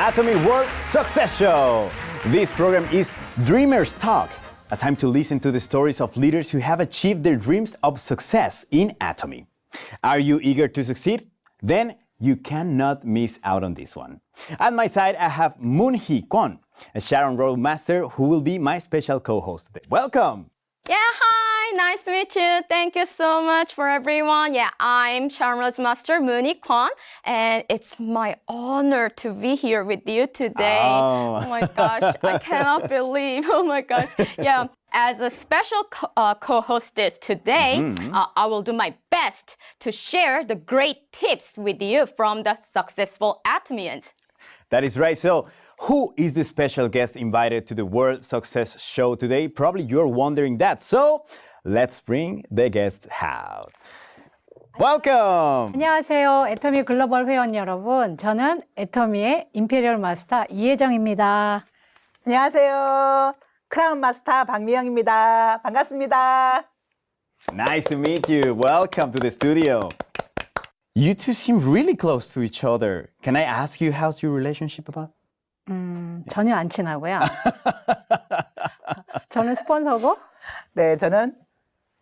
Atomy World Success Show. This program is Dreamers Talk, a time to listen to the stories of leaders who have achieved their dreams of success in Atomy. Are you eager to succeed? Then you cannot miss out on this one. At my side, I have Moon Hee Kwon, a Sharon Roadmaster who will be my special co-host today. Welcome! Yeah, hi, nice to meet you. Thank you so much for everyone. Yeah, I'm Charmrose Master Moon Hee Kwon, and it's my honor to be here with you today. Oh. My gosh, I cannot believe. Oh my gosh. Yeah, as a special co-hostess today, I will do my best to share the great tips with you from the successful Atomians. That is right. So, who is the special guest invited to the World Success Show today? Probably you're wondering that. So, let's bring the guest out. Welcome! 안녕하세요. 애터미 글로벌 회원 여러분. 저는 애터미의 임페리얼 마스터 이혜정입니다. 안녕하세요. 크라운 마스터 박미영입니다. 반갑습니다. Nice to meet you. Welcome to the studio. You two seem really close to each other. Can I ask you how's your relationship about? 전혀 안 친하고요. 저는 스폰서고 네, 저는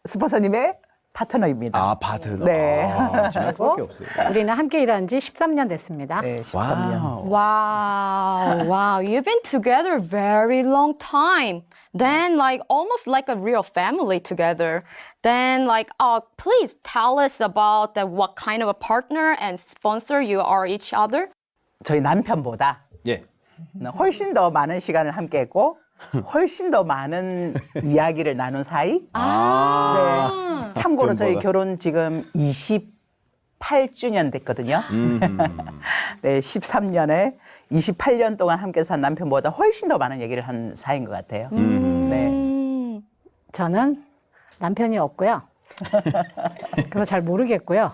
스폰서님의 파트너입니다. 아, 파트너. 네. 아, 친할 수밖에 없어요. 우리는 함께 일한 지 13년 됐습니다. 네, 13년. Wow, wow, you've been together very long time. Then like almost like a real family together. Then like, please tell us about what kind of a partner and sponsor you are each other. 저희 남편보다 예. 훨씬 더 많은 시간을 함께 했고 훨씬 더 많은 이야기를 나눈 사이. 네. 참고로 저희 남편보다. 결혼 지금 28주년 됐거든요. 네, 13년에 28년 동안 함께 산 남편보다 훨씬 더 많은 얘기를 한 사이인 것 같아요. 네. 저는 남편이 없고요. 그래서 잘 모르겠고요.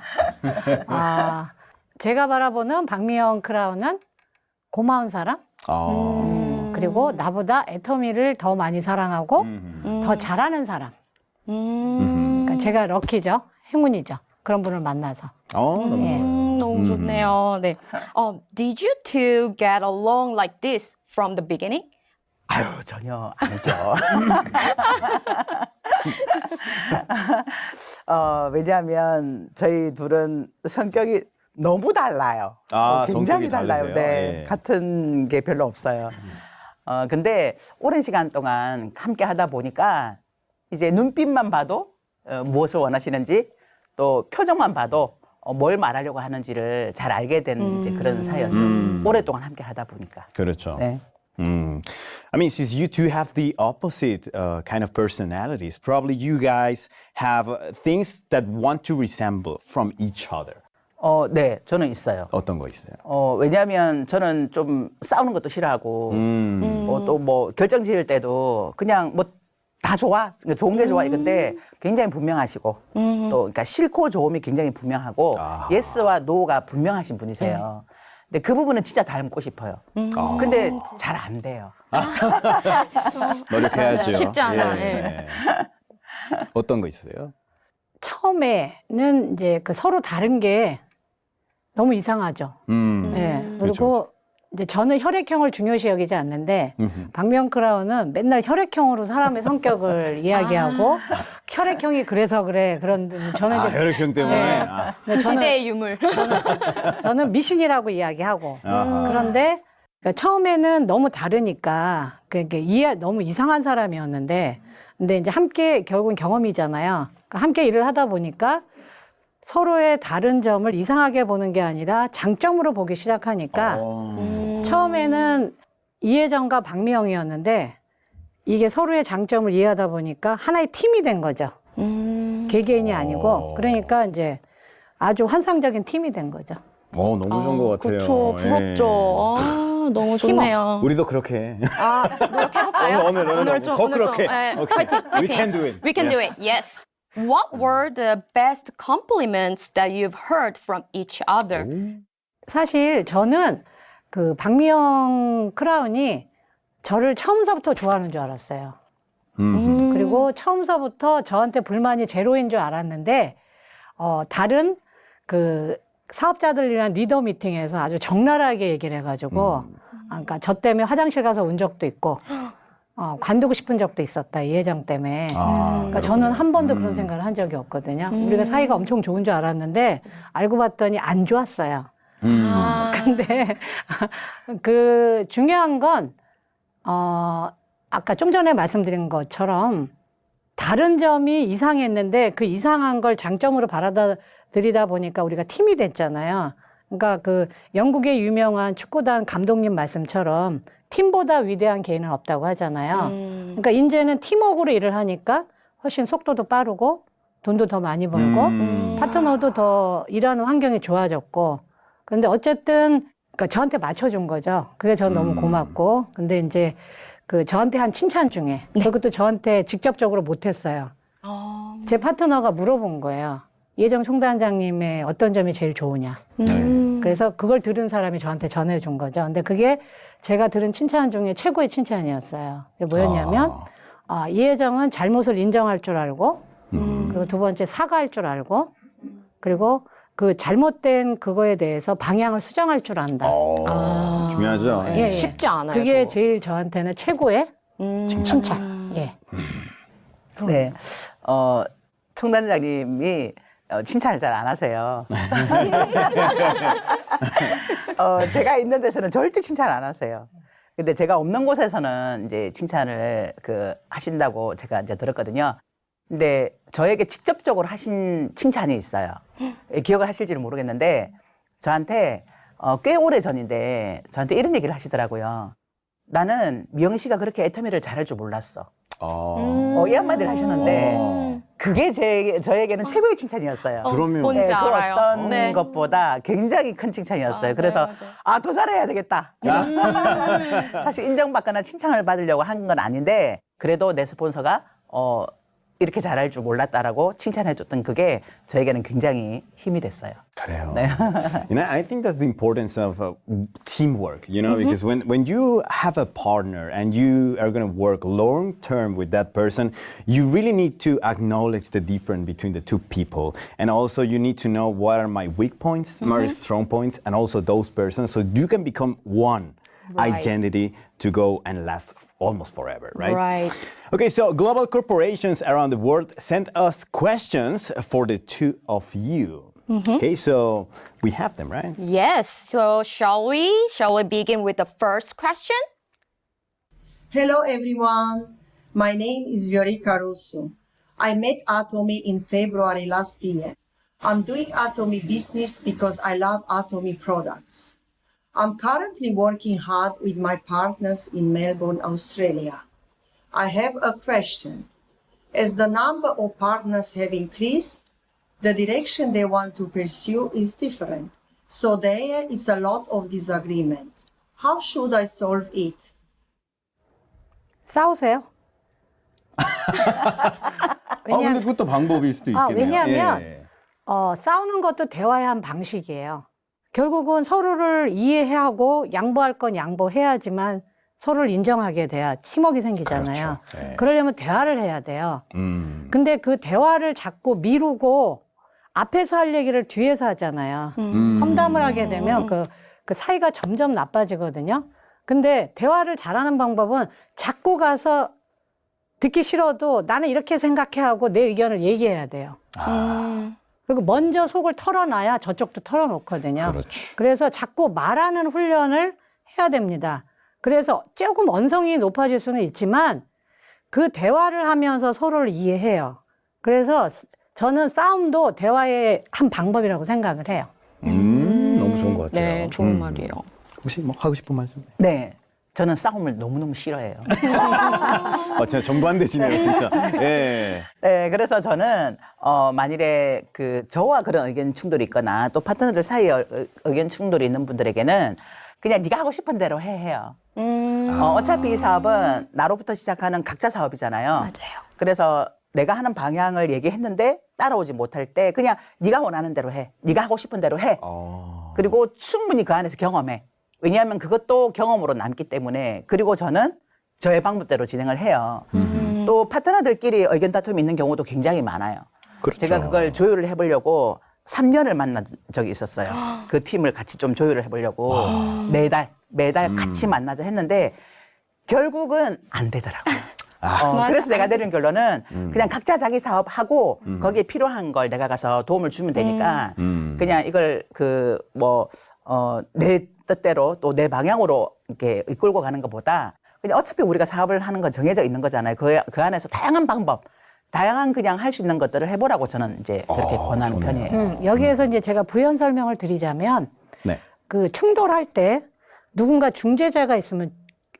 제가 바라보는 박미영 크라운은 고마운 사람, 그리고 나보다 애터미를 더 많이 사랑하고 더 잘하는 사람. 그러니까 제가 럭키죠. 행운이죠. 그런 분을 만나서. 너무 좋네요. 네. Did you two get along like this from the beginning? 아유, 전혀 아니죠. 왜냐하면 저희 둘은 성격이 너무 달라요. 성격이 굉장히 달라요. 다르세요? 네, 예. 같은 게 별로 없어요. 근데 오랜 시간 동안 함께 하다 보니까 이제 눈빛만 봐도 무엇을 원하시는지 또 표정만 봐도 뭘 말하려고 하는지를 잘 알게 된 이제 그런 사이였죠. 오랫동안 함께 하다 보니까. 그렇죠. 네. I mean, since you two have the opposite kind of personalities, probably you guys have things that want to resemble from each other. 네, 저는 있어요. 어떤 거 있어요? 왜냐하면 저는 좀 싸우는 것도 싫어하고, 또 뭐 결정 지을 때도 그냥 뭐 다 좋아, 그러니까 좋은 게 좋아 이건데 굉장히 분명하시고, 또 그러니까 싫고 좋음이 굉장히 분명하고, 예스와 노가 분명하신 분이세요. 근데 그 부분은 진짜 닮고 싶어요. 근데 잘 안 돼요. 노력해야죠. 쉽지 않아. 예. 어떤 거 있어요? 처음에는 이제 그 서로 다른 게 너무 이상하죠. 예. 그리고 이제 저는 혈액형을 중요시 여기지 않는데 박미영 크라운은 맨날 혈액형으로 사람의 성격을 이야기하고 혈액형이 그래서 그래. 그런 저는 이제 혈액형 때문에. 네. 근데 시대의 유물. 저는 미신이라고 이야기하고 아하. 그런데 그러니까 처음에는 너무 다르니까 그게 너무 이상한 사람이었는데 근데 이제 함께 결국은 경험이잖아요. 그러니까 함께 일을 하다 보니까 서로의 다른 점을 이상하게 보는 게 아니라 장점으로 보기 시작하니까 처음에는 이혜정과 박미영이었는데 이게 서로의 장점을 이해하다 보니까 하나의 팀이 된 거죠. 개개인이 아니고 그러니까 이제 아주 환상적인 팀이 된 거죠. 너무 좋은 것 같아요. 그렇죠. 부럽죠. 너무 좋네요. 우리도 그렇게 해. 노력해볼까요? 오늘 좀, 꼭 그렇게. 네, 오케이. 화이팅, 화이팅. We can do it. We can do Yes. it. Yes. What were the best compliments that you've heard from each other? 사실 저는 그 박미영 크라운이 저를 처음서부터 좋아하는 줄 알았어요. 그리고 처음서부터 저한테 불만이 제로인 줄 알았는데 다른 그 사업자들이랑 리더 미팅에서 아주 적나라하게 얘기를 해가지고 그러니까 저 때문에 화장실 가서 운 적도 있고 관두고 싶은 적도 있었다. 이 회장 때문에. 그러니까 저는 한 번도 그런 생각을 한 적이 없거든요. 우리가 사이가 엄청 좋은 줄 알았는데 알고 봤더니 안 좋았어요. 근데 그 중요한 건 아까 좀 전에 말씀드린 것처럼 다른 점이 이상했는데 그 이상한 걸 장점으로 받아들이다 보니까 우리가 팀이 됐잖아요. 그러니까 그 영국의 유명한 축구단 감독님 말씀처럼 팀보다 위대한 개인은 없다고 하잖아요. 그러니까 이제는 팀워크로 일을 하니까 훨씬 속도도 빠르고 돈도 더 많이 벌고 파트너도 더 일하는 환경이 좋아졌고. 근데 어쨌든 그러니까 저한테 맞춰준 거죠. 그게 전 너무 고맙고. 근데 이제 그 저한테 한 칭찬 중에 그것도 저한테 직접적으로 못했어요. 제 파트너가 물어본 거예요. 이혜정 총단장님의 어떤 점이 제일 좋으냐. 그래서 그걸 들은 사람이 저한테 전해준 거죠. 근데 그게 제가 들은 칭찬 중에 최고의 칭찬이었어요. 그게 뭐였냐면 이혜정은 잘못을 인정할 줄 알고 그리고 두 번째 사과할 줄 알고 그리고 그 잘못된 그거에 대해서 방향을 수정할 줄 안다. 중요하죠. 예, 예. 쉽지 않아요. 그게 저거. 제일 저한테는 최고의 칭찬. 예. 네. 총단장님이 칭찬을 잘 안 하세요. 제가 있는 데서는 절대 칭찬 안 하세요. 근데 제가 없는 곳에서는 이제 칭찬을 하신다고 제가 이제 들었거든요. 근데 저에게 직접적으로 하신 칭찬이 있어요. 기억을 하실지는 모르겠는데 저한테 꽤 오래 전인데 저한테 이런 얘기를 하시더라고요. 나는 미영 씨가 그렇게 애터미를 잘할 줄 몰랐어. 이 한마디를 하셨는데 그게 저에게는 최고의 칭찬이었어요. 그러면 뭔지 네, 그 알아요. 어떤 네. 것보다 굉장히 큰 칭찬이었어요. 맞아요, 그래서 맞아요. 더 잘해야 되겠다. 사실 인정받거나 칭찬을 받으려고 한 건 아닌데 그래도 내 스폰서가 이렇게 잘할 줄 몰랐다라고 칭찬해줬던 그게 저에게는 굉장히 힘이 됐어요. 그래요. 네. I think that's the importance of teamwork, because when you have a partner and you are going to work long term with that person, you really need to acknowledge the difference between the two people. And also you need to know what are my weak points, my strong points, and also those persons, so you can become one Right. identity to go and last almost forever, right? Right. Okay, so global corporations around the world sent us questions for the two of you. Okay, so we have them, right? Yes. So shall we? Shall we begin with the first question? Hello everyone, my name is Viorica Russo. I met Atomy in February last year. I'm doing Atomy business because I love Atomy products. I'm currently working hard with my partners in Melbourne, Australia. I have a question. As the number of partners have increased, the direction they want to pursue is different. So there is a lot of disagreement. How should I solve it? 싸우세요. 근데 그것도 방법일 수도 있겠네요. 왜냐하면 예. 싸우는 것도 대화의 한 방식이에요. 결국은 서로를 이해하고 양보할 건 양보해야지만 서로를 인정하게 돼야 팀워크가 생기잖아요. 그렇죠. 네. 그러려면 대화를 해야 돼요. 근데 그 대화를 자꾸 미루고 앞에서 할 얘기를 뒤에서 하잖아요. 험담을 하게 되면 그 사이가 점점 나빠지거든요. 근데 대화를 잘하는 방법은 자꾸 가서 듣기 싫어도 나는 이렇게 생각해 하고 내 의견을 얘기해야 돼요. 그리고 먼저 속을 털어놔야 저쪽도 털어놓거든요. 그렇죠. 그래서 자꾸 말하는 훈련을 해야 됩니다. 그래서 조금 언성이 높아질 수는 있지만 그 대화를 하면서 서로를 이해해요. 그래서 저는 싸움도 대화의 한 방법이라고 생각을 해요. 너무 좋은 것 같아요. 네, 좋은 말이에요. 혹시 뭐 하고 싶은 말씀? 네. 저는 싸움을 너무너무 싫어해요. 진짜 정반대시네요, 진짜. 예. 네, 그래서 저는 만일에 저와 그런 의견 충돌이 있거나 또 파트너들 사이에 의견 충돌이 있는 분들에게는 그냥 네가 하고 싶은 대로 해요. 어차피 이 사업은 나로부터 시작하는 각자 사업이잖아요. 맞아요. 그래서 내가 하는 방향을 얘기했는데 따라오지 못할 때 그냥 네가 원하는 대로 해. 네가 하고 싶은 대로 해. 그리고 충분히 그 안에서 경험해. 왜냐하면 그것도 경험으로 남기 때문에. 그리고 저는 저의 방법대로 진행을 해요. 또 파트너들끼리 의견 다툼이 있는 경우도 굉장히 많아요. 그렇죠. 제가 그걸 조율을 해보려고 3년을 만난 적이 있었어요. 그 팀을 같이 좀 조율을 해보려고 4달. 매달 같이 만나자 했는데 결국은 안 되더라고요. 그래서 내가 내린 결론은 그냥 각자 자기 사업하고 거기에 필요한 걸 내가 가서 도움을 주면 되니까 그냥 이걸 내 뜻대로 또 내 방향으로 이렇게 이끌고 가는 것보다 그냥 어차피 우리가 사업을 하는 건 정해져 있는 거잖아요. 그 안에서 다양한 방법, 다양한 그냥 할 수 있는 것들을 해보라고 저는 이제 그렇게 권하는 편이에요. 여기에서 이제 제가 부연 설명을 드리자면 네. 그 충돌할 때 누군가 중재자가 있으면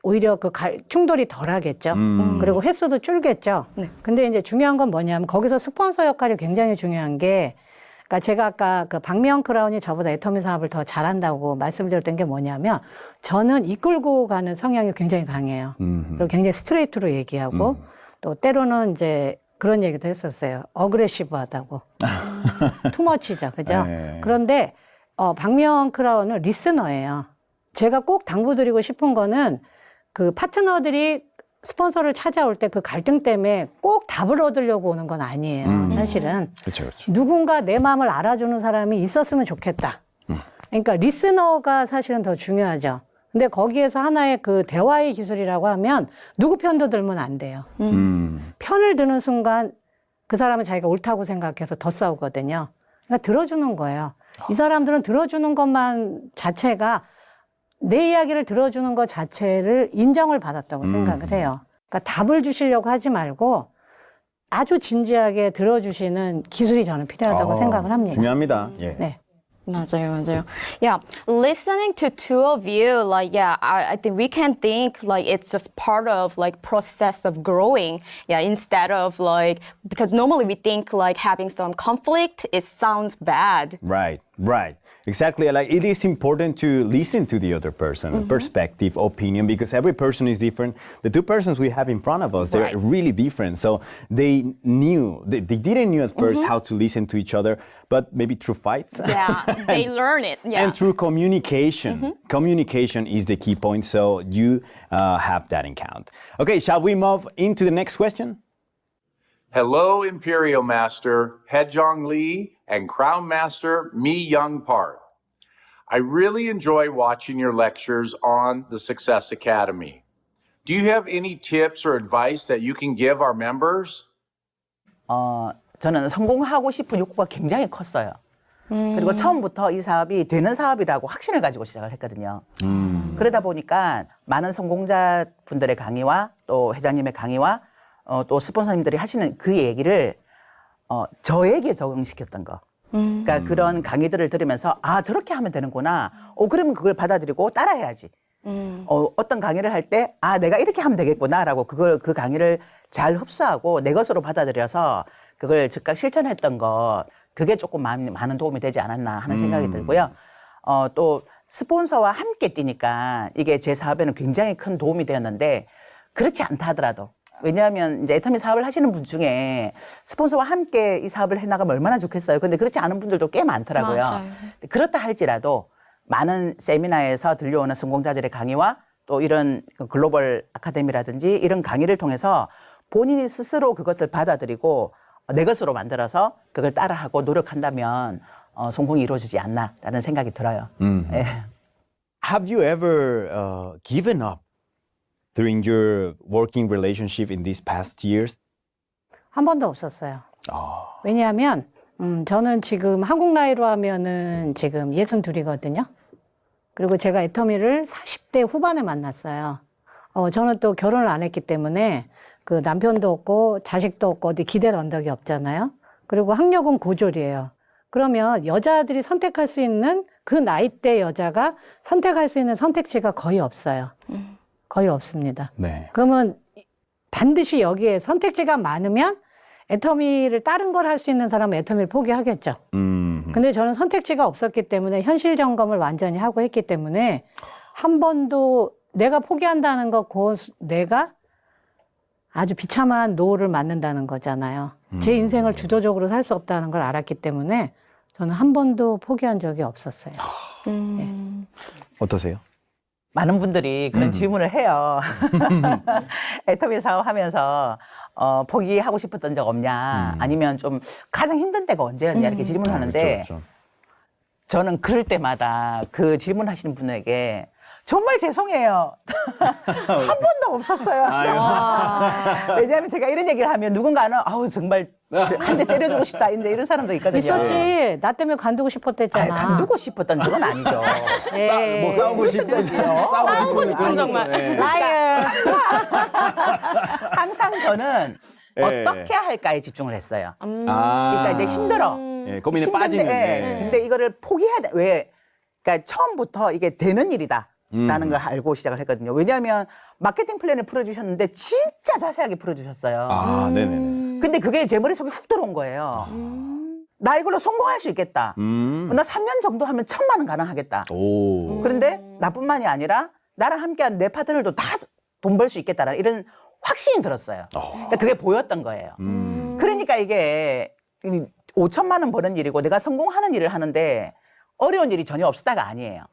오히려 그 충돌이 덜 하겠죠. 그리고 횟수도 줄겠죠. 근데 이제 중요한 건 뭐냐면 거기서 스폰서 역할이 굉장히 중요한 게 그러니까 제가 아까 그 박미영 크라운이 저보다 애터미 사업을 더 잘한다고 말씀드렸던 게 뭐냐면 저는 이끌고 가는 성향이 굉장히 강해요. 그리고 굉장히 스트레이트로 얘기하고 또 때로는 이제 그런 얘기도 했었어요. 어그레시브하다고. 투머치죠. 그죠? 네. 그런데 박미영 크라운은 리스너예요. 제가 꼭 당부드리고 싶은 거는 그 파트너들이 스폰서를 찾아올 때 그 갈등 때문에 꼭 답을 얻으려고 오는 건 아니에요. 사실은. 그렇죠, 그렇죠. 누군가 내 마음을 알아주는 사람이 있었으면 좋겠다. 그러니까 리스너가 사실은 더 중요하죠. 근데 거기에서 하나의 그 대화의 기술이라고 하면 누구 편도 들면 안 돼요. 편을 드는 순간 그 사람은 자기가 옳다고 생각해서 더 싸우거든요. 그러니까 들어주는 거예요. 이 사람들은 들어주는 것만 자체가 내 이야기를 들어주는 것 자체를 인정을 받았다고 생각을 해요. 그러니까 답을 주시려고 하지 말고 아주 진지하게 들어주시는 기술이 저는 필요하다고 생각을 합니다. 중요합니다. 예. 네. 맞아요. Yeah, listening to two of you, like, yeah, I think we can think like it's just part of like process of growing. Yeah, instead of like, because normally we think like having some conflict, it sounds bad. Right, right. Exactly. Like it is important to listen to the other person, perspective, opinion, because every person is different. The two persons we have in front of us, they're Right. really different. So they didn't know at first how to listen to each other, but maybe through fights. Yeah, they learn it. Yeah. And through communication. Communication is the key point, so you have that in count. Okay, shall we move into the next question? Hello, Imperial Master Hejong Lee and Crown Master Mi Young Park. I really enjoy watching your lectures on the Success Academy. Do you have any tips or advice that you can give our members? 저는 성공하고 싶은 욕구가 굉장히 컸어요. 그리고 처음부터 이 사업이 되는 사업이라고 확신을 가지고 시작을 했거든요. 그러다 보니까 많은 성공자 분들의 강의와 또 회장님의 강의와 또 스폰서님들이 하시는 그 얘기를 저에게 적응시켰던 거. 그러니까 그런 강의들을 들으면서 아 저렇게 하면 되는구나. 그러면 그걸 받아들이고 따라해야지. 어떤 강의를 할 때 아 내가 이렇게 하면 되겠구나라고 그 강의를 잘 흡수하고 내 것으로 받아들여서 그걸 즉각 실천했던 거 그게 조금 많은 도움이 되지 않았나 하는 생각이 들고요. 또 스폰서와 함께 뛰니까 이게 제 사업에는 굉장히 큰 도움이 되었는데 그렇지 않다 하더라도 왜냐하면 이제 애터미 사업을 하시는 분 중에 스폰서와 함께 이 사업을 해나가면 얼마나 좋겠어요. 근데 그렇지 않은 분들도 꽤 많더라고요. 맞아요. 그렇다 할지라도 많은 세미나에서 들려오는 성공자들의 강의와 또 이런 글로벌 아카데미라든지 이런 강의를 통해서 본인이 스스로 그것을 받아들이고 내 것으로 만들어서 그걸 따라하고 노력한다면 성공이 이루어지지 않나라는 생각이 들어요. 예. Have you ever given up during your working relationship in these past years? 한 번도 없었어요. 왜냐하면 저는 지금 한국 나이로 하면은 지금 62이거든요. 그리고 제가 애터미를 40대 후반에 만났어요. 저는 또 결혼을 안 했기 때문에 그 남편도 없고 자식도 없고 어디 기댈 언덕이 없잖아요. 그리고 학력은 고졸이에요. 그러면 여자들이 선택할 수 있는 그 나이대 여자가 선택할 수 있는 선택지가 거의 없어요. 거의 없습니다. 네. 그러면 반드시 여기에 선택지가 많으면 애터미를 다른 걸 할 수 있는 사람은 애터미를 포기하겠죠. 근데 저는 선택지가 없었기 때문에 현실 점검을 완전히 하고 했기 때문에 한 번도 내가 포기한다는 거, 내가 아주 비참한 노후를 맞는다는 거잖아요. 제 인생을 주도적으로 살 수 없다는 걸 알았기 때문에 저는 한 번도 포기한 적이 없었어요. 어떠세요? 많은 분들이 그런 질문을 해요. 애터미 사업하면서 포기하고 싶었던 적 없냐 아니면 좀 가장 힘든 때가 언제였냐 이렇게 질문하는데 그렇죠. 저는 그럴 때마다 그 질문하시는 분에게 정말 죄송해요. 한 번도 없었어요. 왜냐하면 제가 이런 얘기를 하면 누군가는 아우 정말 한 대 때려주고 싶다 이런 사람도 있거든요. 있었지. 나 때문에 관두고 싶었댔잖아. 간두고 싶었던 적은 아니죠. 뭐 싸우고 싶다지. 싸우고 싶은 정말. 라이어. 항상 저는 예. 어떻게 할까에 집중을 했어요. 아. 그러니까 이제 힘들어. 예, 고민에 힘든데, 빠지는. 예. 근데 이거를 포기해야 돼. 왜? 그러니까 처음부터 이게 되는 일이다. 라는 걸 알고 시작을 했거든요. 왜냐하면 마케팅 플랜을 풀어주셨는데 진짜 자세하게 풀어주셨어요. 아, 네네네. 근데 그게 제 머릿속에 훅 들어온 거예요. 나 이걸로 성공할 수 있겠다. 나 3년 정도 하면 1,000만 원 가능하겠다. 오. 그런데 나뿐만이 아니라 나랑 함께한 내 파트너들도 다 돈 벌 수 있겠다라는 이런 확신이 들었어요. 그러니까 그게 보였던 거예요. 그러니까 이게 5천만 원 버는 일이고 내가 성공하는 일을 하는데 어려운 일이 전혀 없었다가 아니에요.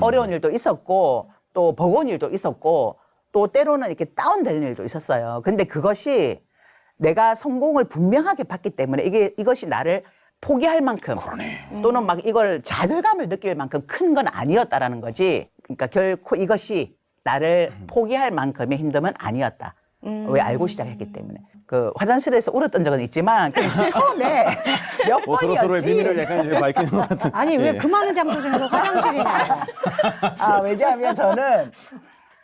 어려운 일도 있었고 또 버거운 일도 있었고 또 때로는 이렇게 다운되는 일도 있었어요. 근데 그것이 내가 성공을 분명하게 봤기 때문에 이것이 나를 포기할 만큼 또는 막 이걸 좌절감을 느낄 만큼 큰 건 아니었다라는 거지. 그러니까 결코 이것이 나를 포기할 만큼의 힘듦은 아니었다. 왜 알고 시작했기 때문에. 그 화장실에서 울었던 적은 있지만 그 처음에 몇 번이었지. 서로의 비밀을 약간 이제 밝히는 것 같은. 아니 왜 예. 그 많은 장소 중에서 화장실이냐고. 왜냐하면 저는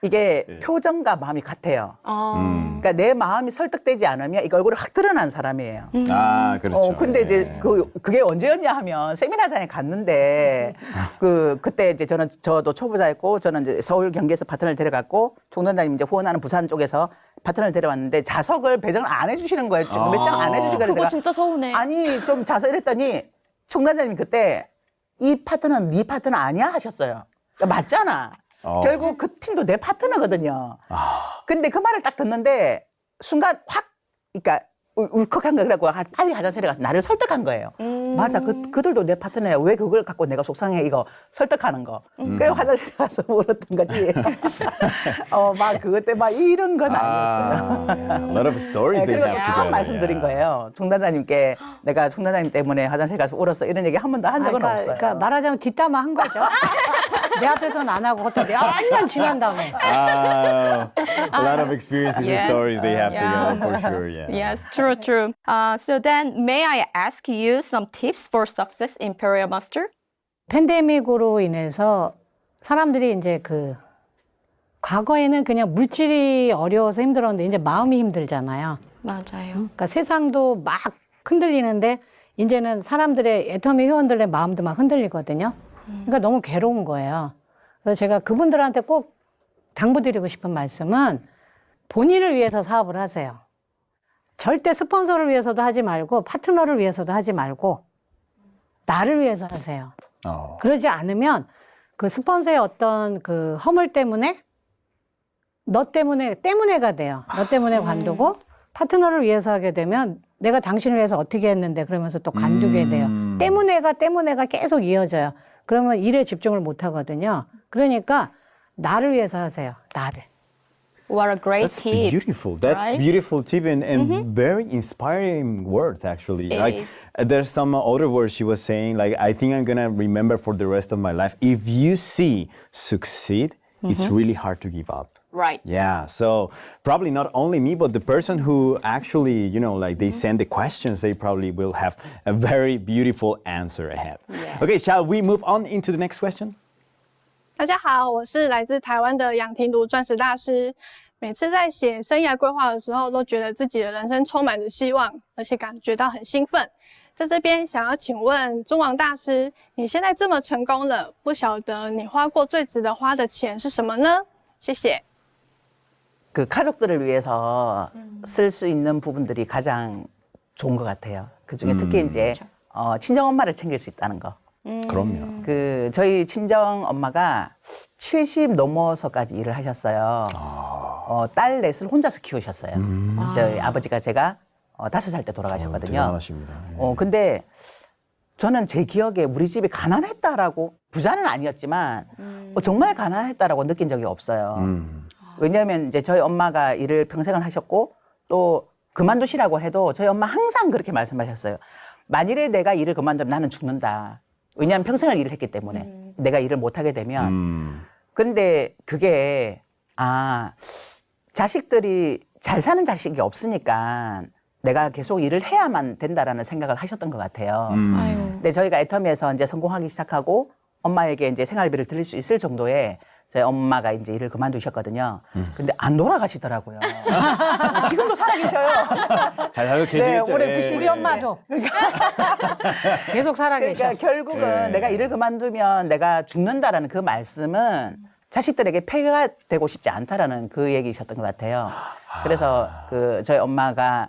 이게 표정과 마음이 같아요. 그러니까 내 마음이 설득되지 않으면 이거 얼굴이 확 드러난 사람이에요. 아, 그렇죠. 근데 이제 예. 그게 언제였냐 하면 세미나장에 갔는데 그때 이제 저도 초보자였고 저는 이제 서울 경기에서 파트너를 데려갔고 총단장님 이제 후원하는 부산 쪽에서 파트너를 데려왔는데 자석을 배정을 안 해주시는 거예요. 몇 장 안 해주시니까 그거 내가 진짜 서운해. 아니 좀 자석 이랬더니 총단장님 그때 이 파트너는 네 파트너 아니야 하셨어요. 그러니까 맞잖아. 결국 그 팀도 내 파트너거든요. 근데 그 말을 딱 듣는데 순간 확, 그러니까 울컥한 거 그래갖고 빨리 화장실에 가서 나를 설득한 거예요. 맞아, 그들도 내 파트너야. 왜 그걸 갖고 내가 속상해? 이거 설득하는 거. 그래서 화장실에 가서 울었던 거지. 막 그것 때 막 이런 건 아니었어요. A lot of stories they 그리고 have 처음 together. 말씀드린 yeah. 거예요. 총단장님께 내가 총단장님 때문에 화장실 가서 울었어. 이런 얘기 한 번도 한 적은 없어요. 그러니까 말하자면 뒷담화 한 거죠. 내 앞에서는 안 하고 그것도 내가 완전 지난 다음에. A lot of experiences and Yes. stories they have Yeah. together for sure. Yeah. Yes, true, true. So then, may I ask you some tips for success, Imperial Master? 팬데믹으로 인해서 사람들이 이제 그 과거에는 그냥 물질이 어려워서 힘들었는데 이제 마음이 힘들잖아요. 맞아요. 그러니까 세상도 막 흔들리는데 이제는 사람들의 애터미 회원들의 마음도 막 흔들리거든요. 그러니까 너무 괴로운 거예요. 그래서 제가 그분들한테 꼭 당부드리고 싶은 말씀은 본인을 위해서 사업을 하세요. 절대 스폰서를 위해서도 하지 말고 파트너를 위해서도 하지 말고 나를 위해서 하세요. 그러지 않으면 그 스폰서의 어떤 그 허물 때문에 너 때문에가 돼요. 너 때문에 관두고 파트너를 위해서 하게 되면 내가 당신을 위해서 어떻게 했는데 그러면서 또 관두게 돼요. 때문에가 계속 이어져요. 그러면 일에 집중을 못 하거든요. 그러니까 나를 위해서 하세요. 나를. What a great That's tip. beautiful. That's right? beautiful tip and very inspiring words actually. It Like is. there's some other words she was saying like I think I'm gonna remember for the rest of my life. If you see succeed, it's really hard to give up. Right. Yeah, so probably not only me, but the person who actually, like they send the questions, they probably will have a very beautiful answer ahead. Okay, shall we move on into the next question? 大家好，我是来自台湾的杨廷读钻石大师。每次在写生涯规划的时候，都觉得自己的人生充满着希望，而且感觉到很兴奋。在这边想要请问尊王大师，你现在这么成功了，不晓得你花过最值得花的钱是什么呢？谢谢。 그 가족들을 위해서 쓸 수 있는 부분들이 가장 좋은 것 같아요. 그 중에 특히 이제 친정 엄마를 챙길 수 있다는 거. 그럼요. 그 저희 친정 엄마가 70 넘어서까지 일을 하셨어요. 딸 넷을 혼자서 키우셨어요. 저희 아버지가 제가 5살 때 돌아가셨거든요. 대단하십니다. 예. 근데 저는 제 기억에 우리 집이 가난했다라고 부자는 아니었지만 정말 가난했다라고 느낀 적이 없어요. 왜냐하면 이제 저희 엄마가 일을 평생을 하셨고 또 그만두시라고 해도 저희 엄마 항상 그렇게 말씀하셨어요. 만일에 내가 일을 그만두면 나는 죽는다. 왜냐하면 평생을 일을 했기 때문에 내가 일을 못하게 되면 근데 그게 자식들이 잘 사는 자식이 없으니까 내가 계속 일을 해야만 된다라는 생각을 하셨던 것 같아요. 아유. 근데 저희가 애터미에서 이제 성공하기 시작하고 엄마에게 이제 생활비를 드릴 수 있을 정도의 저희 엄마가 이제 일을 그만두셨거든요. 근데 안 돌아가시더라고요. 지금도 살아계셔요. 잘 살고 계시겠죠. 네, 올해 예. 90 우리 엄마도 계속 살아계셔. 그러니까 결국은 네. 내가 일을 그만두면 내가 죽는다라는 그 말씀은 자식들에게 폐가 되고 싶지 않다라는 그 얘기이셨던 것 같아요. 그래서 그 저희 엄마가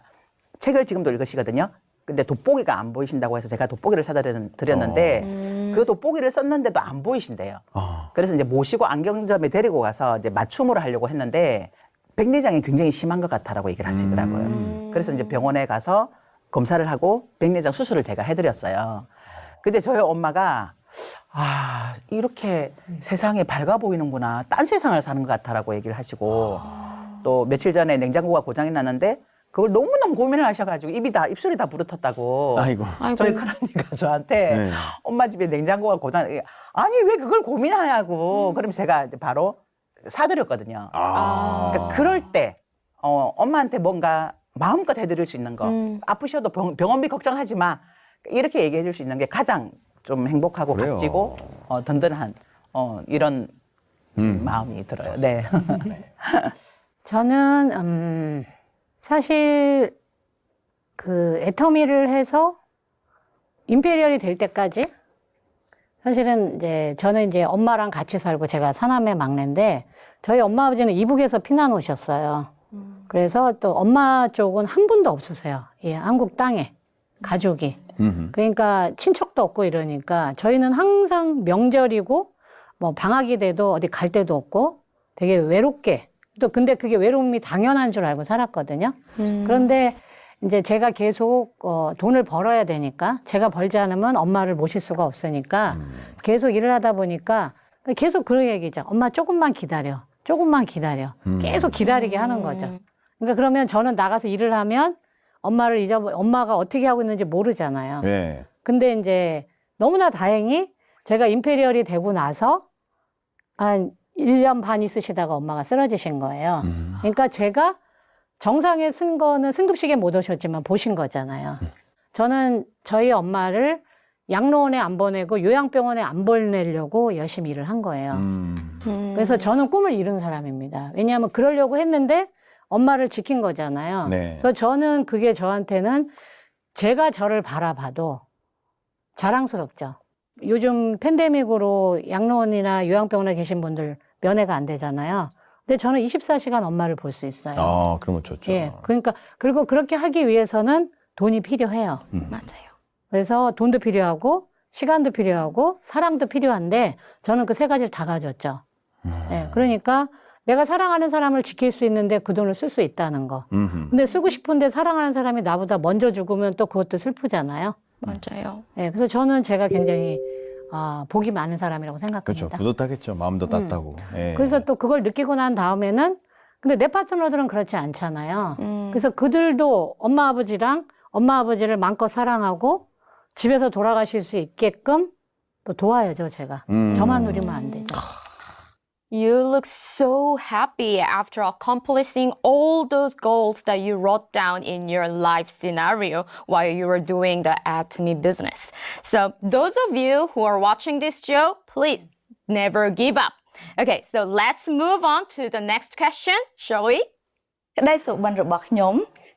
책을 지금도 읽으시거든요. 근데 돋보기가 안 보이신다고 해서 제가 돋보기를 사다 드렸는데 그 돋보기를 썼는데도 안 보이신대요. 그래서 이제 모시고 안경점에 데리고 가서 이제 맞춤으로 하려고 했는데 백내장이 굉장히 심한 것 같다라고 얘기를 하시더라고요. 그래서 이제 병원에 가서 검사를 하고 백내장 수술을 제가 해드렸어요. 근데 저희 엄마가 이렇게 세상이 밝아 보이는구나. 딴 세상을 사는 것 같다라고 얘기를 하시고 또 며칠 전에 냉장고가 고장이 났는데 그걸 너무너무 고민을 하셔가지고 입술이 다 부르텄다고. 아이고. 저희 큰언니가 저한테 네. 엄마 집에 냉장고가 고장, 아니 왜 그걸 고민하냐고. 그럼 제가 이제 바로 사드렸거든요. 그러니까 그럴 때 엄마한테 뭔가 마음껏 해드릴 수 있는 거, 아프셔도 병원비 걱정하지 마. 이렇게 얘기해 줄 수 있는 게 가장 좀 행복하고 그래요. 값지고 든든한 이런 마음이 들어요. 네. 저는 사실 그 애터미를 해서 임페리얼이 될 때까지 사실은 이제 저는 이제 엄마랑 같이 살고 제가 사남매 막내인데 저희 엄마 아버지는 이북에서 피난 오셨어요. 그래서 또 엄마 쪽은 한 분도 없으세요. 예, 한국 땅에 가족이. 그러니까 친척도 없고 이러니까 저희는 항상 명절이고 뭐 방학이 돼도 어디 갈 데도 없고 되게 외롭게 또 근데 그게 외로움이 당연한 줄 알고 살았거든요. 그런데 이제 제가 계속 돈을 벌어야 되니까 제가 벌지 않으면 엄마를 모실 수가 없으니까 계속 일을 하다 보니까 계속 그런 얘기죠. 엄마 조금만 기다려. 조금만 기다려. 계속 기다리게 하는 거죠. 그러니까 그러면 저는 나가서 일을 하면 엄마를 엄마가 어떻게 하고 있는지 모르잖아요. 네. 근데 이제 너무나 다행히 제가 임페리얼이 되고 나서 한 1년 반 있으시다가 엄마가 쓰러지신 거예요. 그러니까 제가 정상에 쓴 거는 승급식에 못 오셨지만 보신 거잖아요. 저는 저희 엄마를 양로원에 안 보내고 요양병원에 안 보내려고 열심히 일을 한 거예요. 그래서 저는 꿈을 이룬 사람입니다. 왜냐하면 그러려고 했는데 엄마를 지킨 거잖아요. 네. 그래서 저는 그게 저한테는 제가 저를 바라봐도 자랑스럽죠. 요즘 팬데믹으로 양로원이나 요양병원에 계신 분들 면회가 안 되잖아요. 근데 저는 24시간 엄마를 볼 수 있어요. 그러면 좋죠. 예. 그러니까, 그리고 그렇게 하기 위해서는 돈이 필요해요. 맞아요. 그래서 돈도 필요하고, 시간도 필요하고, 사랑도 필요한데, 저는 그 세 가지를 다 가졌죠. 예. 그러니까, 내가 사랑하는 사람을 지킬 수 있는데 그 돈을 쓸 수 있다는 거. 근데 쓰고 싶은데 사랑하는 사람이 나보다 먼저 죽으면 또 그것도 슬프잖아요. 맞아요. 예. 그래서 저는 제가 굉장히, 복이 많은 사람이라고 생각합니다. 그렇죠. 뿌듯하겠죠. 마음도 따뜻하고. 예. 그래서 또 그걸 느끼고 난 다음에는 근데 내 파트너들은 그렇지 않잖아요. 그래서 그들도 엄마 아버지를 마음껏 사랑하고 집에서 돌아가실 수 있게끔 또 도와야죠, 제가. 저만 누리면 안 되죠. You look so happy after accomplishing all those goals that you wrote down in your life scenario while you were doing the Atomy business. So those of you who are watching this show, please never give up. Okay, so let's move on to the next question, shall we? ក្តីសុបិនរបស់ខ្ញុំ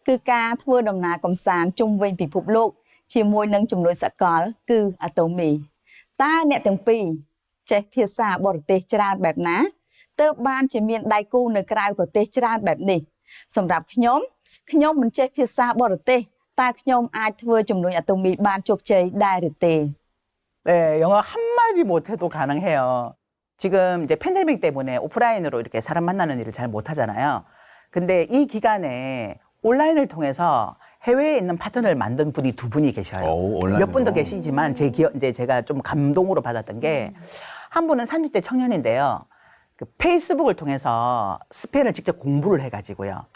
គឺការធ្វើដំណើរកម្សាន្តជុំវិញពិភពលោកជាមួយនឹងជំនួយសកលគឺ Atomy តើអ្នកទាំងពីរចេះភាសាបរទេសច្រើនបែបណាទើបបានជាមានដៃគូនៅក្រៅប្រទេសច្រើនបែបនេះសម្រាប់ខ្ញុំមិនចេះភាសាបរទេសតើខ្ញុំអាចធ្វើជំនួយ Atomy បានជោគជ័យដែរឬទេ 네, 영어 한마디 못해도 가능해요. 지금 이제 팬데믹 때문에 오프라인으로 이렇게 사람 만나는 일을 잘 못하잖아요. 근데 이 기간에 온라인을 통해서 해외에 있는 파트너를 만든 분이 두 분이 계셔요. 몇 분도 계시지만 이제 제가 좀 감동으로 받았던 게 한 분은 30대 청년인데요. 그 페이스북을 통해서 스페인을 직접 공부를 해가지고요.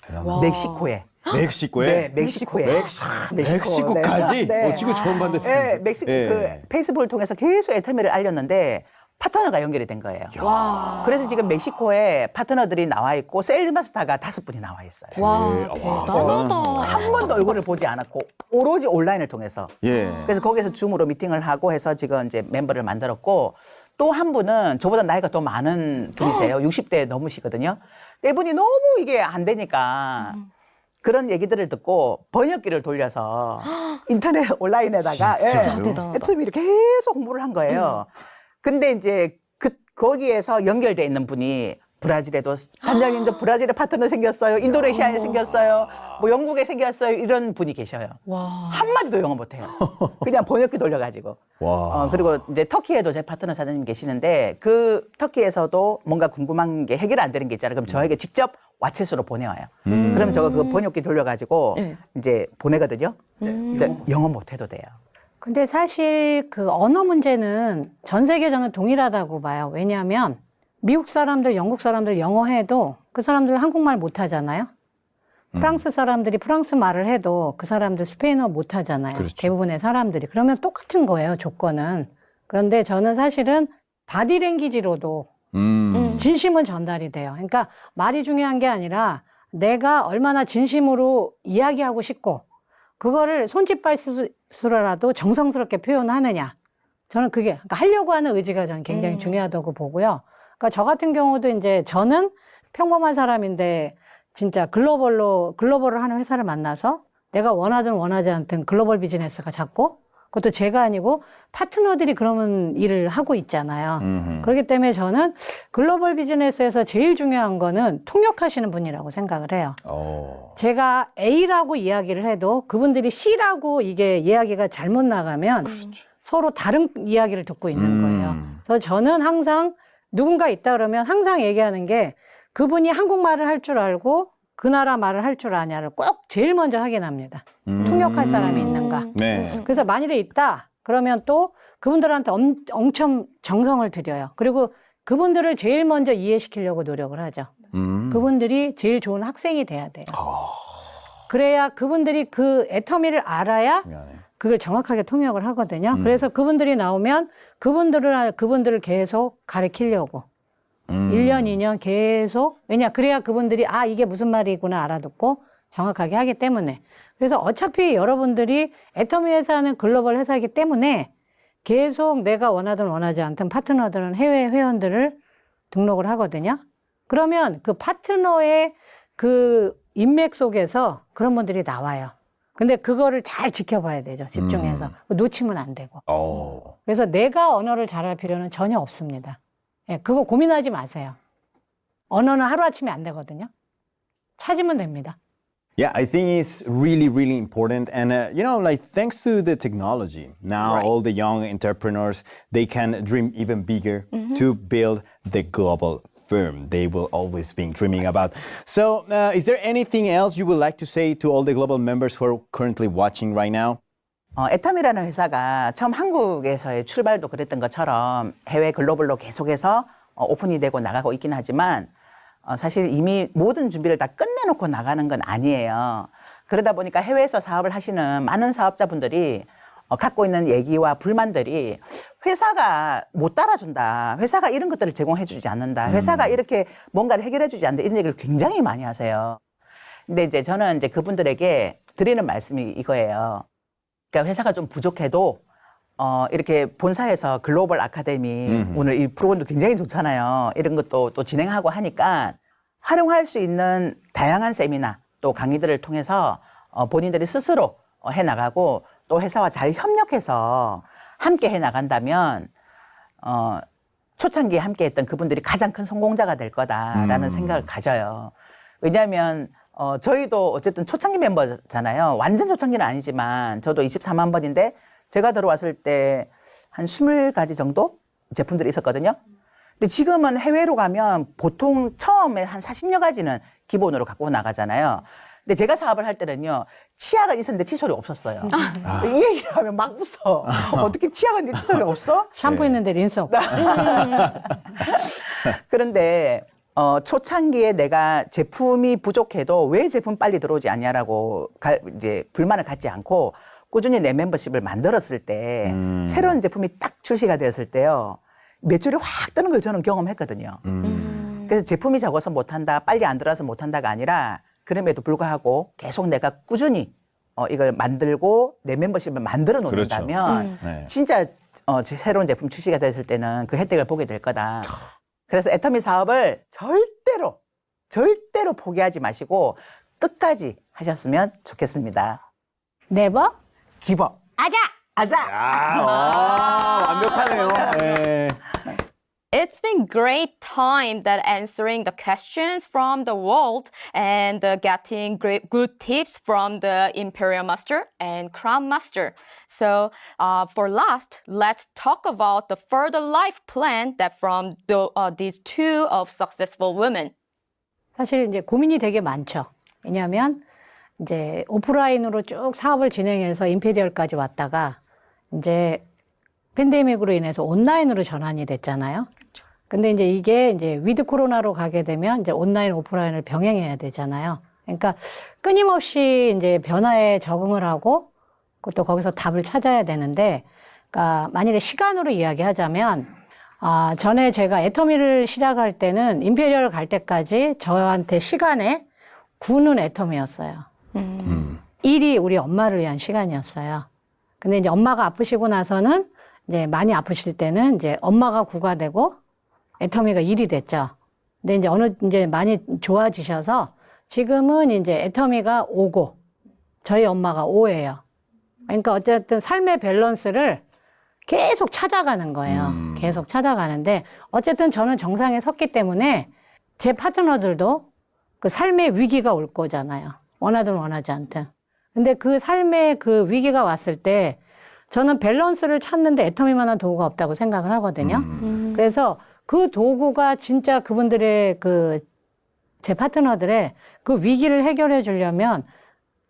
멕시코에. 멕시코에? 네, 멕시코에. 멕시코까지? 네. 지금 처음 봤는데. 네, 멕시코 그 페이스북을 통해서 계속 애터미를 알렸는데 파트너가 연결이 된 거예요. 그래서 지금 멕시코에 파트너들이 나와 있고 세일즈 마스터가 5분이 나와 있어요. 와, 와, 대단하다. 한 번도 얼굴을 보지 않았고 오로지 온라인을 통해서. 예. 그래서 거기서 줌으로 미팅을 하고 해서 지금 이제 멤버를 만들었고 또 한 분은 저보다 나이가 더 많은 분이세요. 60대 넘으시거든요. 네 분이 너무 이게 안 되니까 그런 얘기들을 듣고 번역기를 돌려서 인터넷 온라인에다가 진짜 대단하다. 애터미를 계속 홍보를 한 거예요. 근데 이제 거기에서 연결돼 있는 분이 브라질에도 단장님 저 브라질에 파트너 생겼어요. 인도네시아에 생겼어요. 뭐 영국에 생겼어요. 이런 분이 계셔요. 와. 한마디도 영어 못해요. 그냥 번역기 돌려가지고. 와. 그리고 이제 터키에도 제 파트너 사장님 계시는데 그 터키에서 뭔가 궁금한 게 해결 안 되는 게 있잖아요. 그럼 저에게 직접 왓챗으로 보내와요. 그럼 저거 그 번역기 돌려가지고 이제 보내거든요. 근데 영어 못해도 돼요. 근데 사실 그 언어 문제는 전 세계 저는 동일하다고 봐요. 왜냐하면 미국 사람들, 영국 사람들 영어 해도 그 사람들 한국말 못 하잖아요. 프랑스 사람들이 프랑스 말을 해도 그 사람들 스페인어 못 하잖아요. 그렇죠. 대부분의 사람들이. 그러면 똑같은 거예요, 조건은. 그런데 저는 사실은 바디랭귀지로도 진심은 전달이 돼요. 그러니까 말이 중요한 게 아니라 내가 얼마나 진심으로 이야기하고 싶고 그거를 손짓발수로라도 정성스럽게 표현하느냐. 저는 그게 그러니까 하려고 하는 의지가 저는 굉장히 중요하다고 보고요. 그러니까 저 같은 경우도 이제 저는 평범한 사람인데 진짜 글로벌을 하는 회사를 만나서 내가 원하든 원하지 않든 글로벌 비즈니스가 작고 그것도 제가 아니고 파트너들이 그런 일을 하고 있잖아요. 그렇기 때문에 저는 글로벌 비즈니스에서 제일 중요한 거는 통역하시는 분이라고 생각을 해요. 제가 A라고 이야기를 해도 그분들이 C라고 이게 이야기가 잘못 나가면 서로 다른 이야기를 듣고 있는 거예요. 그래서 저는 항상 누군가 있다 그러면 항상 얘기하는 게 그분이 한국말을 할 줄 알고 그 나라 말을 할 줄 아냐를 꼭 제일 먼저 확인합니다. 통역할 사람이 있는가. 네. 그래서 만일에 있다 그러면 또 그분들한테 엄청 정성을 들여요. 그리고 그분들을 제일 먼저 이해시키려고 노력을 하죠. 그분들이 제일 좋은 학생이 돼야 돼요. 그래야 그분들이 그 애터미를 알아야 그걸 정확하게 통역을 하거든요. 그래서 그분들이 나오면 그분들을 계속 가르치려고 1년, 2년 계속 그래야 그분들이 이게 무슨 말이구나 알아듣고 정확하게 하기 때문에. 그래서 어차피 여러분들이 애터미 회사는 글로벌 회사이기 때문에 계속 내가 원하든 원하지 않든 파트너들은 해외 회원들을 등록을 하거든요. 그러면 그 파트너의 그 인맥 속에서 그런 분들이 나와요. 근데 그거를 잘 지켜봐야 되죠. 집중해서. 놓치면 안 되고. 그래서 내가 언어를 잘할 필요는 전혀 없습니다. 예, 그거 고민하지 마세요. 언어는 하루아침에 안 되거든요. 찾으면 됩니다. Yeah, I think it's really, really important. And, thanks to the technology, now all the young entrepreneurs, they can dream even bigger to build the global firm they will always be dreaming about. So, is there anything else you would like to say to all the global members who are currently watching right now? 애터미라는 회사가 처음 한국에서의 출발도 그랬던 것처럼 해외 글로벌로 계속해서 오픈이 되고 나가고 있긴 하지만 사실 이미 모든 준비를 다 끝내놓고 나가는 건 아니에요. 그러다 보니까 해외에서 사업을 하시는 많은 사업자분들이 갖고 있는 얘기와 불만들이 회사가 못 따라준다. 회사가 이런 것들을 제공해주지 않는다. 회사가 이렇게 뭔가를 해결해주지 않는다. 이런 얘기를 굉장히 많이 하세요. 근데 이제 저는 이제 그분들에게 드리는 말씀이 이거예요. 그러니까 회사가 좀 부족해도 이렇게 본사에서 글로벌 아카데미 오늘 이 프로그램도 굉장히 좋잖아요. 이런 것도 또 진행하고 하니까 활용할 수 있는 다양한 세미나 또 강의들을 통해서 본인들이 스스로 해나가고 또 회사와 잘 협력해서 함께 해나간다면 초창기에 함께했던 그분들이 가장 큰 성공자가 될 거다라는 생각을 가져요. 왜냐하면 저희도 어쨌든 초창기 멤버잖아요. 완전 초창기는 아니지만 저도 24만 번인데 제가 들어왔을 때 한 20가지 정도 제품들이 있었거든요. 근데 지금은 해외로 가면 보통 처음에 한 40여 가지는 기본으로 갖고 나가잖아요. 근데 제가 사업을 할 때는요, 치아가 있었는데 칫솔이 없었어요. 이 얘기를 하면 막 웃어. 어떻게 치아가 있는데 칫솔이 없어? 샴푸 있는데 린스 없고. 그런데 초창기에 내가 제품이 부족해도 왜 제품 빨리 들어오지 않냐라고 이제 불만을 갖지 않고 꾸준히 내 멤버십을 만들었을 때 새로운 제품이 딱 출시가 되었을 때요. 매출이 확 뜨는 걸 저는 경험했거든요. 그래서 제품이 적어서 못한다, 빨리 안 들어와서 못한다가 아니라 그럼에도 불구하고 계속 내가 꾸준히 이걸 만들고 내 멤버십을 만들어 놓는다면 네. 진짜 새로운 제품 출시가 됐을 때는 그 혜택을 보게 될 거다. 그래서 애터미 사업을 절대로 포기하지 마시고 끝까지 하셨으면 좋겠습니다. 네버? 기버. 아자. 완벽하네요. 네. It's been great time that answering the questions from the world and getting great good tips from the Imperial Master and Crown Master. So for last, let's talk about the further life plan that from these two of successful women. 사실 이제 고민이 되게 많죠. 왜냐하면 이제 오프라인으로 쭉 사업을 진행해서 임페리얼까지 왔다가 이제 팬데믹으로 인해서 온라인으로 전환이 됐잖아요. 근데 이제 이게 이제 위드 코로나로 가게 되면 이제 온라인, 오프라인을 병행해야 되잖아요. 그러니까 끊임없이 이제 변화에 적응을 하고 또 거기서 답을 찾아야 되는데, 그러니까 만일에 시간으로 이야기하자면, 전에 제가 애터미를 시작할 때는 임페리얼 갈 때까지 저한테 시간에 9는 애터미였어요. 1이 우리 엄마를 위한 시간이었어요. 근데 이제 엄마가 아프시고 나서는 이제 많이 아프실 때는 이제 엄마가 9가 되고 애터미가 1이 됐죠. 근데 이제 많이 좋아지셔서 지금은 이제 애터미가 5고 저희 엄마가 5예요. 그러니까 어쨌든 삶의 밸런스를 계속 찾아가는 거예요. 계속 찾아가는데 어쨌든 저는 정상에 섰기 때문에 제 파트너들도 그 삶의 위기가 올 거잖아요. 원하든 원하지 않든. 근데 그 삶의 그 위기가 왔을 때 저는 밸런스를 찾는데 애터미만한 도구가 없다고 생각을 하거든요. 그래서 그 도구가 진짜 그분들의 제 파트너들의 그 위기를 해결해 주려면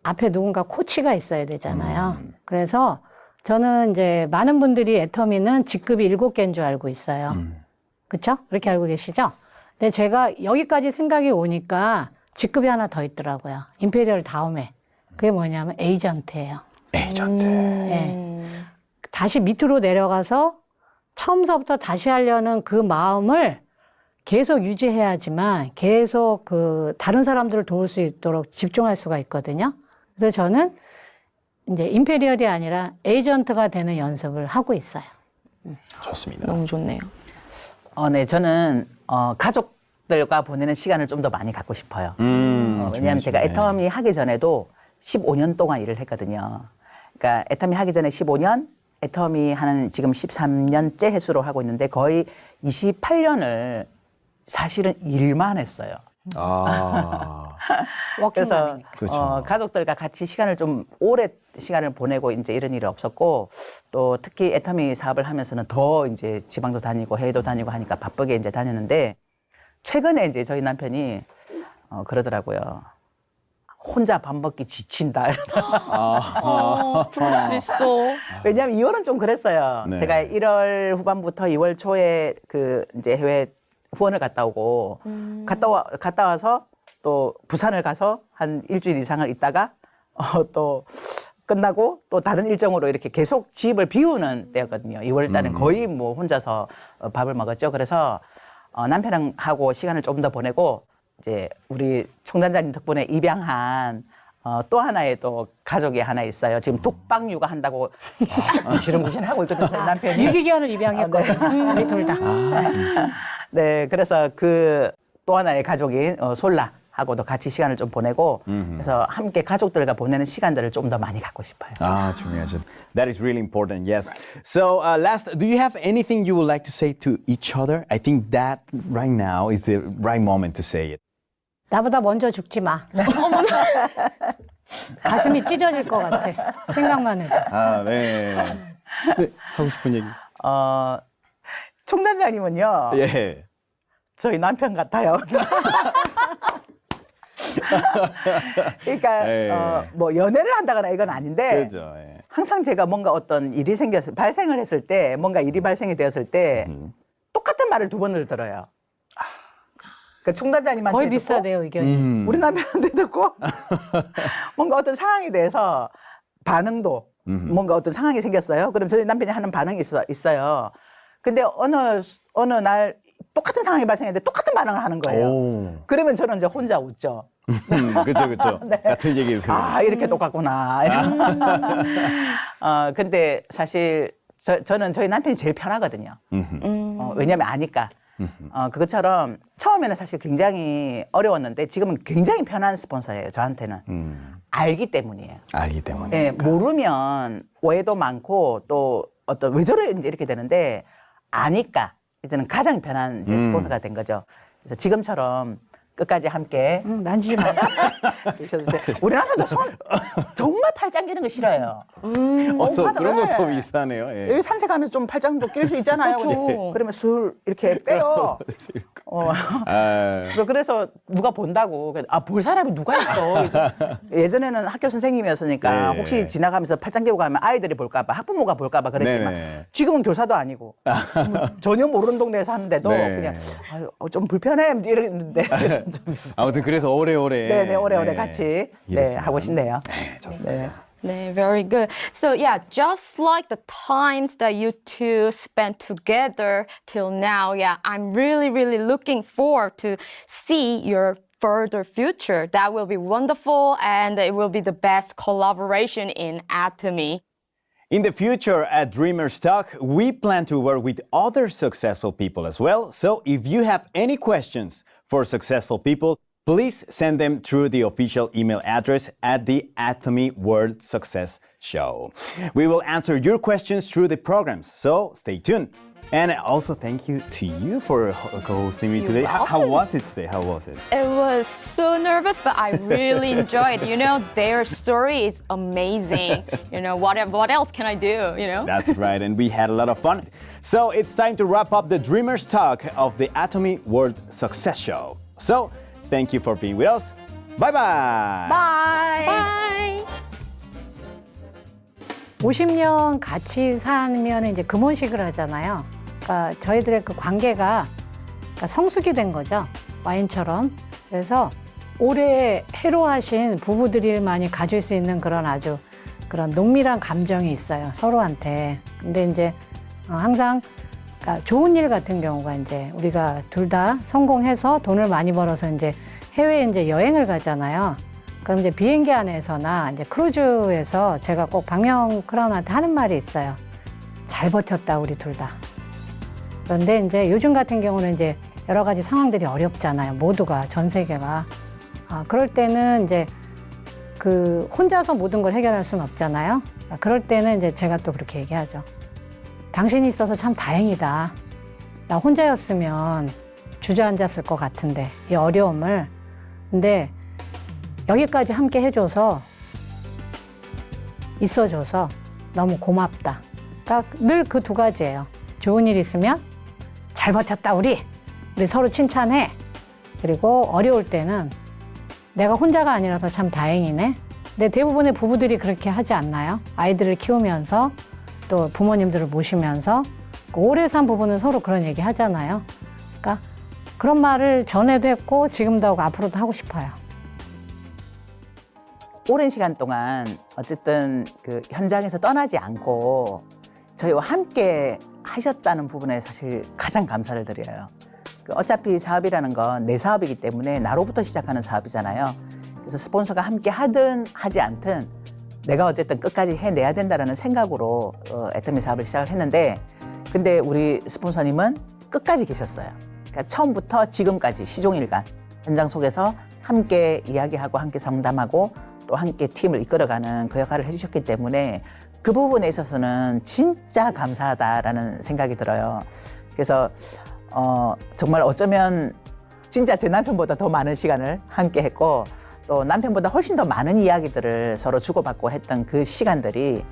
앞에 누군가 코치가 있어야 되잖아요. 그래서 저는 이제 많은 분들이 애터미는 직급이 7개인 줄 알고 있어요. 그렇죠? 그렇게 알고 계시죠? 근데 제가 여기까지 생각이 오니까 직급이 하나 더 있더라고요. 임페리얼 다음에. 그게 뭐냐면 에이전트예요. 에이전트. 네. 다시 밑으로 내려가서 처음서부터 다시 하려는 그 마음을 계속 유지해야지만 계속 다른 사람들을 도울 수 있도록 집중할 수가 있거든요. 그래서 저는 이제 임페리얼이 아니라 에이전트가 되는 연습을 하고 있어요. 좋습니다. 너무 좋네요. 네, 저는 가족들과 보내는 시간을 좀 더 많이 갖고 싶어요. 왜냐하면 제가 애터미 하기 전에도 15년 동안 일을 했거든요. 그러니까 애터미 하기 전에 15년, 애터미 하는 지금 13년째 횟수로 하고 있는데 거의 28년을 사실은 일만 했어요. 그래서 그렇죠. 가족들과 같이 시간을 좀 오래 시간을 보내고 이제 이런 일이 없었고 또 특히 애터미 사업을 하면서는 더 이제 지방도 다니고 해외도 다니고 하니까 바쁘게 이제 다녔는데 최근에 이제 저희 남편이 그러더라고요. 혼자 밥 먹기 지친다. 그럴 수 있어. 왜냐하면 2월은 좀 그랬어요. 네. 제가 1월 후반부터 2월 초에 이제 해외 후원을 갔다 오고 갔다 와서 또 부산을 가서 한 일주일 이상을 있다가 또 끝나고 또 다른 일정으로 이렇게 계속 집을 비우는 때였거든요. 2월 달은 거의 뭐 혼자서 밥을 먹었죠. 그래서 남편하고 시간을 조금 더 보내고 이제 우리 총단장님 덕분에 입양한 또 하나의 또 가족이 하나 있어요. 지금 독박 육아한다고 계속 지름구실 하고 있거든요. 저희 남편이. 유기견을 입양했거든요. 우리 둘 다. 네, 그래서 또 하나의 가족인 솔라하고도 같이 시간을 좀 보내고 그래서 함께 가족들과 보내는 시간들을 좀 더 많이 갖고 싶어요. 중요하죠. That is really important. Yes. So last, do you have anything you would like to say to each other? I think that right now is the right moment to say it. 나보다 먼저 죽지 마. 가슴이 찢어질 것 같아. 생각만 해도. 네. 네. 하고 싶은 얘기. 총단장님은요. 예. 저희 남편 같아요. 그러니까 뭐 연애를 한다거나 이건 아닌데 그렇죠. 예. 항상 제가 뭔가 어떤 일이 발생을 했을 때 뭔가 일이 발생이 되었을 때 똑같은 말을 2번을 들어요. 그 총단장님한테 거의 듣고 비슷하대요, 의견이. 우리 남편한테 듣고 뭔가 어떤 상황에 대해서 반응도 뭔가 어떤 상황이 생겼어요. 그럼 저희 남편이 하는 반응이 있어요. 근데 어느 날 똑같은 상황이 발생했는데 똑같은 반응을 하는 거예요. 오. 그러면 저는 이제 혼자 웃죠. 그렇죠. 네. 같은 얘기를 들어요. 아, 이렇게 똑같구나. 근데 사실 저는 저희 남편이 제일 편하거든요. 왜냐면 아니까. 그것처럼 처음에는 사실 굉장히 어려웠는데 지금은 굉장히 편한 스폰서예요. 저한테는. 알기 때문이에요. 알기 때문에. 네, 모르면 오해도 많고 또 어떤 왜 저래 이제 이렇게 되는데 아니까 이제는 가장 편한 이제 스폰서가 된 거죠. 그래서 지금처럼 끝까지 함께 만지지 마. 계셔주세요. 우리 남편도 손 정말 팔짱 끼는 거 싫어요. 그런 네. 것도 이상하네요. 예. 여기 산책하면서 좀 팔짱도 낄 수 있잖아요. 그렇죠. 그러면 술 이렇게 빼요. 아, 그래서 누가 본다고. 볼 사람이 누가 있어. 예전에는 학교 선생님이었으니까 네. 혹시 지나가면서 팔짱 끼고 가면 아이들이 볼까봐, 학부모가 볼까봐 그랬지만 네네. 지금은 교사도 아니고 전혀 모르는 동네에서 하는데도 네. 그냥 좀 불편해 이랬는데 아무튼 그래서 오래오래. 네네 오래오래 네. 같이 네, 일했으면. 하고 싶네요. 네, 좋습니다. 네, very good. So yeah, just like the times that you two spent together till now, yeah, I'm really, really looking forward to see your further future. That will be wonderful and it will be the best collaboration in Atomy. In the future at Dreamers Talk, we plan to work with other successful people as well. So if you have any questions for successful people, please send them through the official email address at the Atomy World Success Show. We will answer your questions through the programs, so stay tuned. And also thank you to you for co-hosting me today. How was it today? How was it? It was so nervous, but I really enjoyed. You know, their story is amazing. You know, what else can I do? You know. That's right, and we had a lot of fun. So it's time to wrap up the Dreamers Talk of the Atomy World Success Show. So thank you for being with us. Bye-bye. Bye. 50년 같이 살면 이제 금혼식을 하잖아요. 그러니까 저희들의 그 관계가 그러니까 성숙이 된 거죠. 와인처럼. 그래서 오래 해로하신 부부들만이 가질 수 있는 그런 아주 그런 농밀한 감정이 있어요. 서로한테. 근데 이제 항상 그러니까 좋은 일 같은 경우가 이제 우리가 둘 다 성공해서 돈을 많이 벌어서 이제 해외에 이제 여행을 가잖아요. 그럼 이제 비행기 안에서나 이제 크루즈에서 제가 꼭 박명 크라운한테 하는 말이 있어요. 잘 버텼다, 우리 둘 다. 그런데 이제 요즘 같은 경우는 이제 여러 가지 상황들이 어렵잖아요. 모두가, 전 세계가. 그럴 때는 이제 그 혼자서 모든 걸 해결할 수는 없잖아요. 그럴 때는 이제 제가 또 그렇게 얘기하죠. 당신이 있어서 참 다행이다. 나 혼자였으면 주저앉았을 것 같은데, 이 어려움을. 근데 여기까지 함께 해줘서, 있어줘서 너무 고맙다. 그러니까 늘 그 두 가지예요. 좋은 일 있으면 잘 버텼다, 우리 서로 칭찬해. 그리고 어려울 때는 내가 혼자가 아니라서 참 다행이네. 근데 대부분의 부부들이 그렇게 하지 않나요? 아이들을 키우면서 또 부모님들을 모시면서 오래 산 부부는 서로 그런 얘기 하잖아요. 그러니까 그런 말을 전에도 했고 지금도 하고 앞으로도 하고 싶어요. 오랜 시간 동안 어쨌든 그 현장에서 떠나지 않고 저희와 함께 하셨다는 부분에 사실 가장 감사를 드려요. 어차피 사업이라는 건 내 사업이기 때문에 나로부터 시작하는 사업이잖아요. 그래서 스폰서가 함께 하든 하지 않든 내가 어쨌든 끝까지 해내야 된다는 생각으로 애터미 사업을 시작을 했는데, 근데 우리 스폰서님은 끝까지 계셨어요. 그러니까 처음부터 지금까지 시종일관 현장 속에서 함께 이야기하고 함께 상담하고 또 함께 팀을 이끌어가는 그 역할을 해주셨기 때문에 그 부분에 있어서는 진짜 감사하다라는 생각이 들어요. 그래서 정말 어쩌면 진짜 제 남편보다 더 많은 시간을 함께 했고 또 남편보다 훨씬 더 많은 이야기들을 서로 주고받고 했던 그 시간들이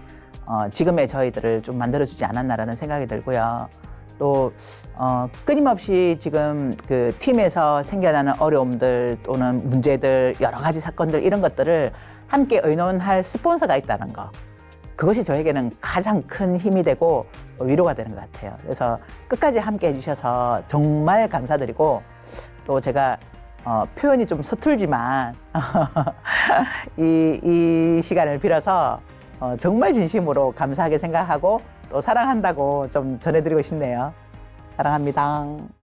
지금의 저희들을 좀 만들어주지 않았나라는 생각이 들고요. 또 끊임없이 지금 그 팀에서 생겨나는 어려움들 또는 문제들, 여러 가지 사건들 이런 것들을 함께 의논할 스폰서가 있다는 거, 그것이 저에게는 가장 큰 힘이 되고 위로가 되는 것 같아요. 그래서 끝까지 함께 해주셔서 정말 감사드리고, 또 제가 표현이 좀 서툴지만 이 시간을 빌어서 정말 진심으로 감사하게 생각하고 또 사랑한다고 좀 전해드리고 싶네요. 사랑합니다.